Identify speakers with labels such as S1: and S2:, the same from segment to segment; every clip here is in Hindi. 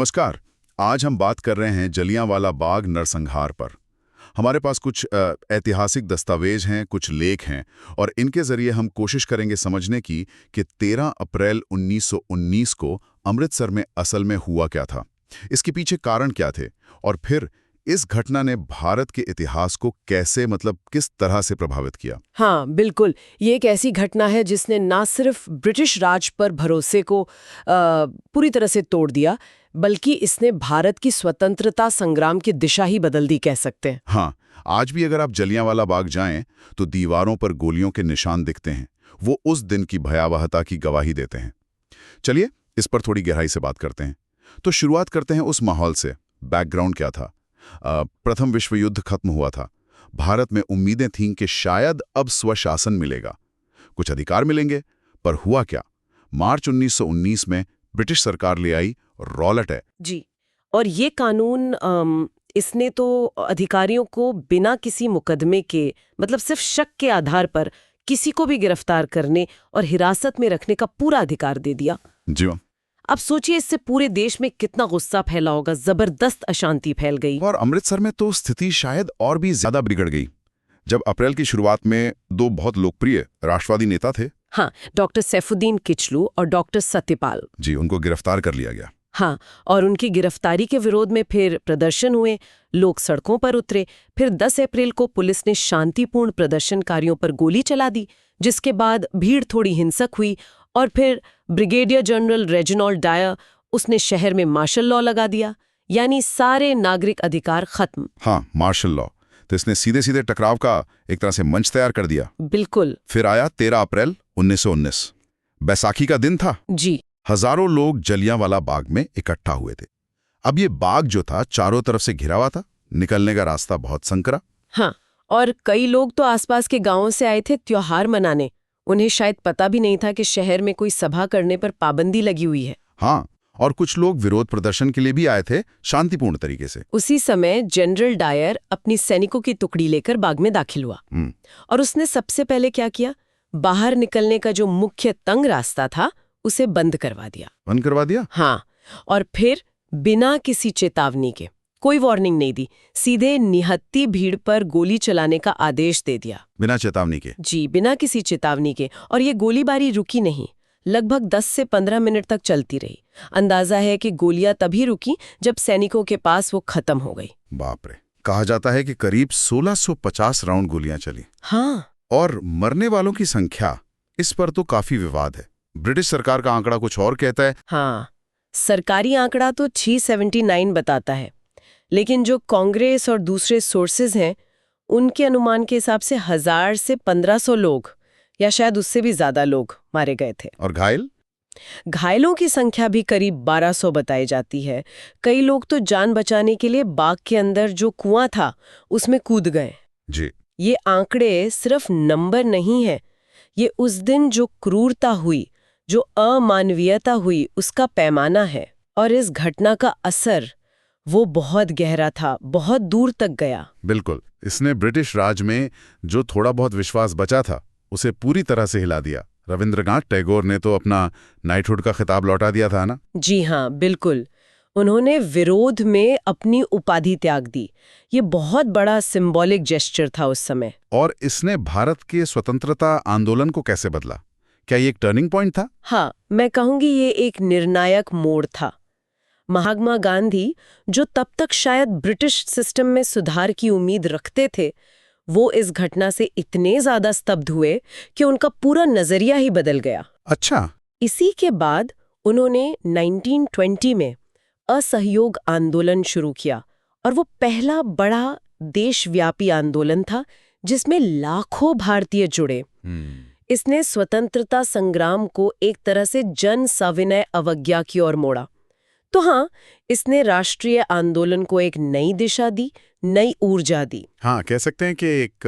S1: नमस्कार। आज हम बात कर रहे हैं जलियांवाला बाग नरसंहार पर। हमारे पास कुछ ऐतिहासिक दस्तावेज हैं, कुछ लेख हैं और इनके जरिए हम कोशिश करेंगे समझने की कि 13 अप्रैल 1919 को अमृतसर में असल में हुआ क्या था, इसके पीछे कारण क्या थे और फिर इस घटना ने भारत के इतिहास को कैसे किस तरह से प्रभावित किया।
S2: हाँ बिल्कुल, ये एक ऐसी घटना है जिसने ना सिर्फ ब्रिटिश राज पर भरोसे को पूरी तरह से तोड़ दिया, बल्कि इसने भारत की स्वतंत्रता संग्राम की दिशा ही बदल दी, कह सकते हैं।
S1: हाँ, आज भी अगर आप जलियांवाला बाग जाएं तो दीवारों पर गोलियों के निशान दिखते हैं। वो उस दिन की भयावहता की गवाही देते हैं। चलिए इस पर थोड़ी गहराई से बात करते हैं। तो शुरुआत करते हैं उस माहौल से। बैकग्राउंड क्या था? प्रथम विश्व युद्ध खत्म हुआ था। भारत में उम्मीदें थीं कि शायद अब स्वशासन मिलेगा, कुछ अधिकार मिलेंगे। पर हुआ क्या? मार्च 1919 में ब्रिटिश सरकार ले आई रॉलेट एक्ट।
S2: जी, और ये कानून इसने तो अधिकारियों को बिना किसी मुकदमे के, सिर्फ शक के आधार पर किसी को भी गिरफ्तार करने और हिरासत में रखने का पूरा अधिकार दे दिया।
S1: जी।
S2: अब सोचिए इससे पूरे देश में कितना गुस्सा फैला होगा, जबरदस्त अशांति फैल गई।
S1: और अमृतसर में तो स्थिति शायद और भी ज्यादा बिगड़ गई, जब अप्रैल की शुरुआत में दो बहुत लोकप्रिय राष्ट्रवादी नेता थे।
S2: हाँ, डॉक्टर सैफुद्दीन किचलू और डॉक्टर सत्यपाल
S1: जी, उनको गिरफ्तार कर लिया गया।
S2: हाँ, और उनकी गिरफ्तारी के विरोध में फिर प्रदर्शन हुए, लोग सड़कों पर उतरे। फिर 10 अप्रैल को पुलिस ने शांतिपूर्ण प्रदर्शनकारियों पर गोली चला दी, जिसके बाद भीड़ थोड़ी हिंसक हुई और फिर ब्रिगेडियर जनरल रेजिनॉल्ड डायर उसने शहर में मार्शल लॉ लगा दिया, यानी सारे नागरिक अधिकार खत्म।
S1: हाँ, मार्शल लॉ। तो इसने सीधे सीधे टकराव का एक तरह से मंच तैयार कर दिया।
S2: बिल्कुल।
S1: फिर आया 13 अप्रैल 1919, बैसाखी का दिन था।
S2: जी।
S1: हजारों लोग जलियांवाला बाग में इकट्ठा हुए थे। अब ये बाग जो था चारों तरफ से घिरा हुआ था, निकलने का रास्ता बहुत संकरा।
S2: हाँ, और कई लोग तो आसपास के गांवों से आए थे त्योहार मनाने। उन्हें शायद पता भी नहीं था कि शहर में कोई सभा करने पर पाबंदी लगी हुई है।
S1: हाँ, और कुछ लोग विरोध प्रदर्शन के लिए भी आए थे, शांतिपूर्ण तरीके से।
S2: उसी समय जनरल डायर अपनी सैनिकों की टुकड़ी लेकर बाग में दाखिल हुआ और उसने सबसे पहले क्या किया, बाहर निकलने का जो मुख्य तंग रास्ता था उसे बंद करवा दिया।
S1: बंद करवा दिया?
S2: हाँ, और फिर बिना किसी चेतावनी के, कोई वार्निंग नहीं दी, सीधे निहत्ती भीड़ पर गोली चलाने का आदेश दे दिया।
S1: बिना चेतावनी के?
S2: जी, बिना किसी चेतावनी के। और ये गोलीबारी रुकी नहीं, लगभग 10 से 15 मिनट तक चलती रही। अंदाजा है कि गोलियां तभी रुकी जब सैनिकों के पास वो खत्म हो गई।
S1: बाप रे, कहा जाता है कि करीब 1650 राउंड गोलियां चली।
S2: हाँ,
S1: और मरने वालों की संख्या, इस पर तो काफी विवाद है। ब्रिटिश सरकार का आंकड़ा कुछ और कहता है।
S2: हाँ, सरकारी आंकड़ा तो 679 बताता है, लेकिन जो कांग्रेस और दूसरे सोर्सेज हैं उनके अनुमान के हिसाब से 1000 से 1500 लोग या शायद उससे भी ज्यादा लोग मारे गए थे।
S1: और घायल?
S2: घायलों की संख्या भी करीब 1200 बताई जाती है। कई लोग तो जान बचाने के लिए बाग के अंदर जो कुआं था उसमें कूद गए।
S1: जी।
S2: ये आंकड़े सिर्फ नंबर नहीं है, ये उस दिन जो क्रूरता हुई, जो अमानवीयता हुई, उसका पैमाना है। और इस घटना का असर वो बहुत गहरा था, बहुत दूर तक गया।
S1: बिल्कुल, इसने ब्रिटिश राज में जो थोड़ा बहुत विश्वास बचा था उसे पूरी तरह से हिला दिया। रविंद्रनाथ टैगोर ने तो अपना नाइटहुड का खिताब लौटा दिया था ना? जी
S2: हाँ, बिल्कुल। उन्होंने विरोध में अपनी उपाधि त्याग दी। ये बहुत बड़ा सिंबॉलिक जेस्चर था उस समय।
S1: और इसने भारत के स्वतंत्रता आंदोलन को कैसे बदला? क्या ये एक टर्निंग पॉइंट था?
S2: हाँ, मैं कहूंगी ये एक निर्णायक मोड़ था। महात्मा गांधी, जो तब तक शायद ब्रिटिश सिस्टम में सुधार की उम्मीद रखते थे, वो इस घटना से इतने ज्यादा स्तब्ध हुए कि उनका पूरा नजरिया ही बदल गया।
S1: अच्छा।
S2: इसी के बाद उन्होंने 1920 में असहयोग आंदोलन शुरू किया और वो पहला बड़ा देशव्यापी आंदोलन था जिसमें लाखों भारतीय जुड़े। इसने स्वतंत्रता संग्राम को एक तरह से जन सविनय अवज्ञा की ओर मोड़ा। तो हाँ, इसने राष्ट्रीय आंदोलन को एक नई दिशा दी, नई ऊर्जा दी।
S1: हाँ, कह सकते हैं कि एक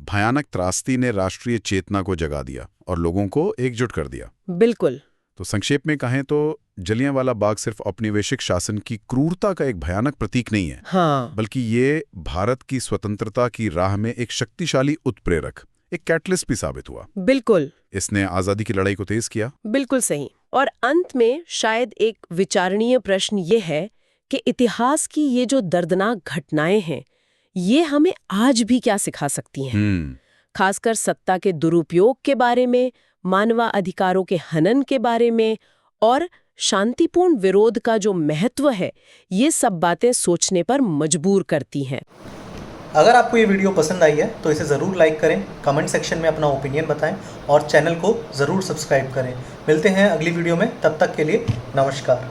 S1: भयानक त्रासदी ने राष्ट्रीय चेतना को जगा दिया और लोगों को एकजुट कर दिया।
S2: बिल्कुल।
S1: तो संक्षेप में कहें तो जलियांवाला बाग सिर्फ औपनिवेशिक शासन की क्रूरता का एक भयानक प्रतीक नहीं है,
S2: हाँ,
S1: बल्कि ये भारत की स्वतंत्रता की राह में एक शक्तिशाली उत्प्रेरक, एक कैटलिस्ट भी साबित हुआ।
S2: बिल्कुल।
S1: इसने आजादी की लड़ाई को तेज किया।
S2: बिल्कुल सही। और अंत में शायद एक विचारणीय प्रश्न ये है कि इतिहास की ये जो दर्दनाक घटनाएं हैं, ये हमें आज भी क्या सिखा सकती हैं? खासकर सत्ता के दुरुपयोग के बारे में, मानवाधिकारों के हनन के बारे में और शांतिपूर्ण विरोध का जो महत्व है, ये सब बातें सोचने पर मजबूर करती हैं।
S3: अगर आपको ये वीडियो पसंद आई है तो इसे ज़रूर लाइक करें, कमेंट सेक्शन में अपना ओपिनियन बताएं और चैनल को ज़रूर सब्सक्राइब करें। मिलते हैं अगली वीडियो में, तब तक के लिए नमस्कार।